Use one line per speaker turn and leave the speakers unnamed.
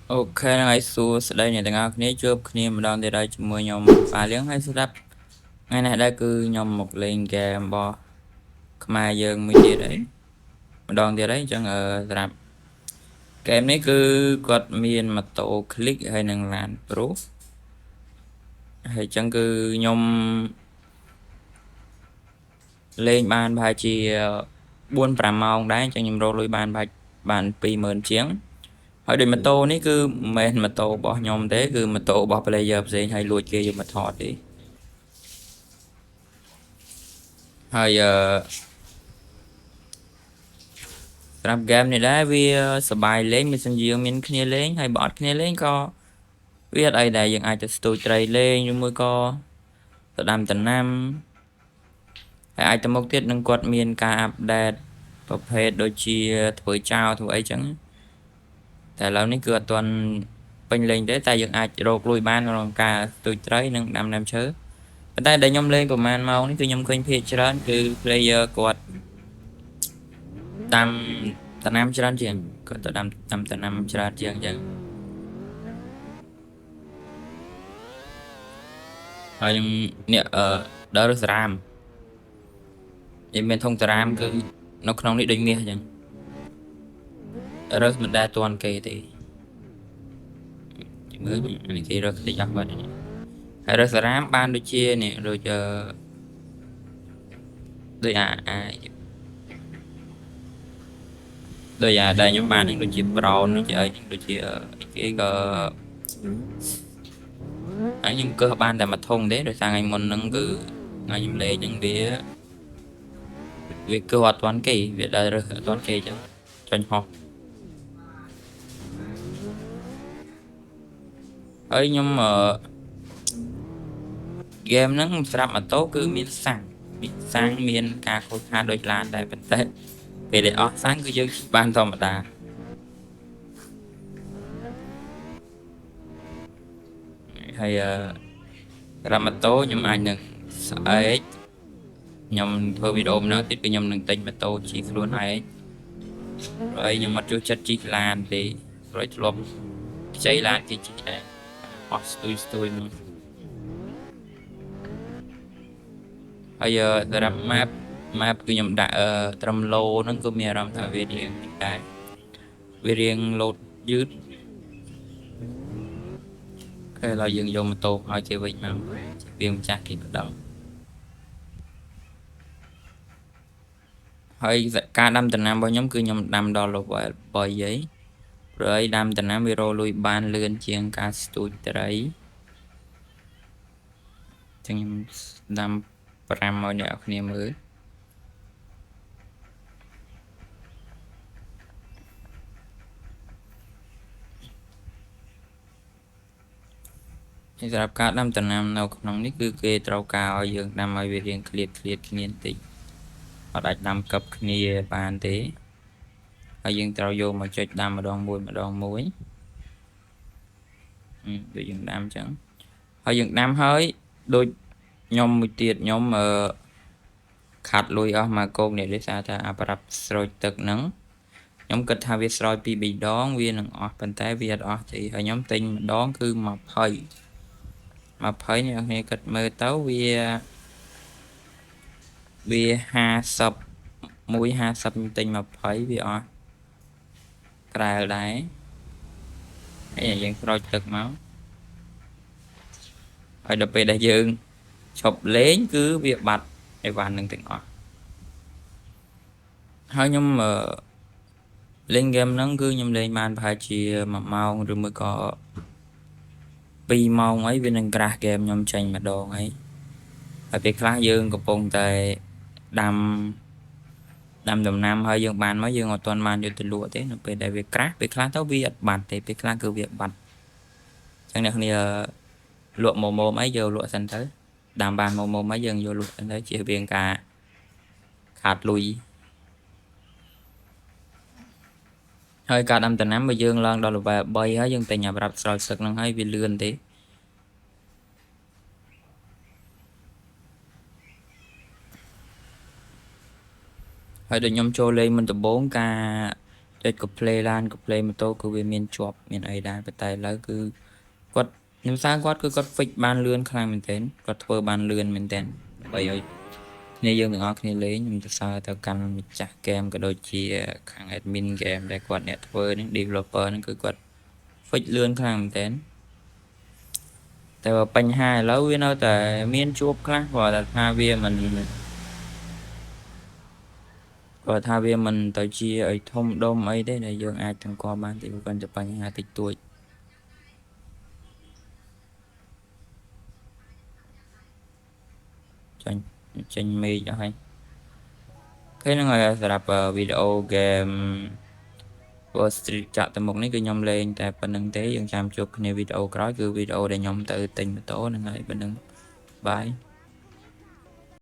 Ok, ngày xưa sẽ đây này từng ngọc này chụp kia mà đón tới đây chúng mười nhóm và liếng hay sẽ đắp ngày này đây cứ nhóm một lên game bò mà giờ mới tiệt đấy mà đón tới đấy chẳng ở rạp game này cứ quật miền mà tổ click hay năng làm pro hay chẳng cứ nhóm lên bàn bài chỉ buôn pram mong đấy chẳng nhóm rồi bàn bài bàn pi mơn chiếng hỏi định mà tô này cứ men mà tô bỏ nhóm thế cứ mà tô bỏ player gì hay lùi kia mà thọt điហើយប្រាប់ហ្គេមនេះដែរវាសបាយលេងមានសញ្ជាមានគ្នាលេងហើយបើអត់គ្នាលេងក៏វាអត់អីដែរយើងអាចទៅស្ទូចត្រីលេងឬមួយក៏ទៅដាំដំណាំហើយអាចទៅមុខទៀតនឹងគាត់មានការអាប់ដេតប្រភេទដូចជាធ្វើចោលធ្វើអីចឹងតែឥឡូវនេះគឺអត់ទាន់ពេញលេងទេតែយើងអាចរកលុយបានក្នុងការស្ទូចត្រីនិងដាំដើមឈើប៉ុន្តែដែលខ្ញុំលេងប្រហែលម៉ោងនេះគឺខ្ញុំឃើញភាគច្រើនគឺ player គាត់ដាំដំណាំច្រើនជាងគាត់ទៅដាំដំណាំច្រើនជាងអញ្ចឹងហើយខ្ញុំនេះដល់សារាមនិយាយមានធុងតារាមគឺនៅក្នុងនេះដូចមាសអញ្ចឹងរើសមិនដែលទាន់គេទេមើលនេះគេរើសតិចអស់បាត់នេះហើយរើសសារាមបានដូចជានេះដូចដូចដូចដែលខ្ញុំបាននឹងដូចជា brown នឹងជាអីដូចជាគេក៏ខ្ញុំកើបានតែមួយធុងទេដោយសារថ្ងៃមុនហ្នឹងគឺថ្ងៃខ្ញុំលេងហ្នឹងវាគឺអត់ទាន់គេវាដែលរើសអត់ទាន់គេអញ្ចឹងចាញ់ហោះហើយខ្ញុំហ្គេមហ្នឹងសម្រាប់ម៉ូតូគឺមានសាំងមានការខូចខាតដូចឡានដែរប៉ុន្តែពេលដែលអស់សាំងគឺយើងបានធម្មតាហើយរ៉ាម៉ូតូខ្ញុំអាចនឹងស្អែកខ្ញុំធ្វើវីដេអូម្ដងទៀតគឺខ្ញុំនឹងទិញម៉ូតូជិះខ្លួនឯងហើយខ្ញុំអត់ចូលចិត្តជិះឡានទេព្រោះធ្លាប់ខ្ចីឡានគេជិះដែរអស់ស្ទួយមកហើយសម្រាប់ map គឺខ្ញុំដាក់ត្រឹម low ហ្នឹងគឺមានអារម្មណ៍ថាវារៀងដែរវារៀង load យឺតហើយឡើយយើងយកម៉ូតូឲ្យគេវិញមកវាម្ចាស់គេបដងហើយការដាំដំណាំរបស់ខ្ញុំគឺខ្ញុំដាំដល់ level 3ហើយព្រោះឲ្យដាំដំណាំវារកលុយបានលឿនជាងការស្ទូចត្រីចឹងខ្ញុំដាំ5ឲ្យអ្នកគ្នាមើលសម្រាប់ការដាំដំណាំនៅក្នុងនេះគឺគេត្រូវការឲ្យយើងដាំឲ្យវារៀងឃ្លាតគ្នាបន្តិចអត់អាចដាំកឹបគ្នាបានទេហើយយើងត្រូវយកមកចុចដាំម្ដងមួយដូចយើងដាំចឹងហើយយើងដាំហើយដូចខ្ញុំមួយទៀតខ្ញុំខាត់លុយអស់មកគោកនេះដោយសារថាអាប្រាប់ស្រោចទឹកហ្នឹងខ្ញុំគិតថាវាស្រោចពី3ដងវានឹងអស់ប៉ុន្តែវាអត់អស់ទេហើយខ្ញុំទិញម្ដងគឺ20អ្នកគ្នាគិតមើលទៅវា50 150ទិញ20វាអស់ក្រែលដែរហើយយើងស្រោចទឹកមកហើយដល់ពេលដែលយើងឈប់លេងគឺវាបាត់អីវ៉ាន់នឹងទាំងអស់ហើយខ្ញុំលេងហ្គេមហ្នឹងគឺខ្ញុំលេងបានប្រហែលជា1ម៉ោងឬមួយក៏2ម៉ោងអីវានឹងក្រាស់ហ្គេមខ្ញុំចេញម្ដងហើយពេលខ្លះយើងកំពុងតែដាំដំណាំហើយយើងបានមកយើងអត់ទាន់បានយកទៅលក់ទេនៅពេលដែលវាក្រាស់ពេលខ្លះទៅវាអត់បាត់ទេពេលខ្លះគឺវាបាត់អញ្ចឹងអ្នកគ្នាលក់ម៉ូម៉ូអីយកលក់សិនទៅដាំបានម៉ូម៉ូអីយើងយកលក់សិនទៅជៀសវាងការខាតលុយហើយការដាំដំណាំបើយើងឡើងដល់ level 3ហើយយើងតែញ៉ាំប្រាប់ស្រោចទឹកហ្នឹងហើយវាលឿនទេហើយដូចខ្ញុំចូលលេងមិនដំបូងការ ចុចក៏ play ឡានក៏ play ម៉ូតូគឺវាមានជាប់មានអីដែរប៉ុន្តែឥឡូវគឺគាត់ខ្ញុំសារគាត់គឺគាត់ fix បានលឿនខ្លាំងមែនទែនគាត់ធ្វើបានលឿនមែនទែនដើម្បីឲ្យគ្នាយើងទាំងអស់គ្នាលេងខ្ញុំទៅសើទៅកាន់ម្ចាស់ game ក៏ដូចជាខាង admin game ដែលគាត់អ្នកធ្វើនេះ developer ហ្នឹងគឺគាត់ fix លឿនខ្លាំងមែនទែនតែបញ្ហាឥឡូវវានៅតែមានជួបខ្លះគាត់ថាវាមិនទៅជាអីធំដុំអីទេដែលយើងអាចទាំងកបានទេវាគាត់តែបញ្ហាតិចតួចចេញមេឃអស់ហើយគេហ្នឹងហើយសម្រាប់វីដេអូ game Wall Street ចាក់ទៅមុខនេះគឺខ្ញុំលេងតែប៉ុណ្្នឹងទេយើងចាំជួបគ្នាវីដេអូក្រោយគឺវីដេអូដែលខ្ញុំទៅទិញម៉ូតូហ្នឹងហើយប៉ុណ្្នឹងបាយ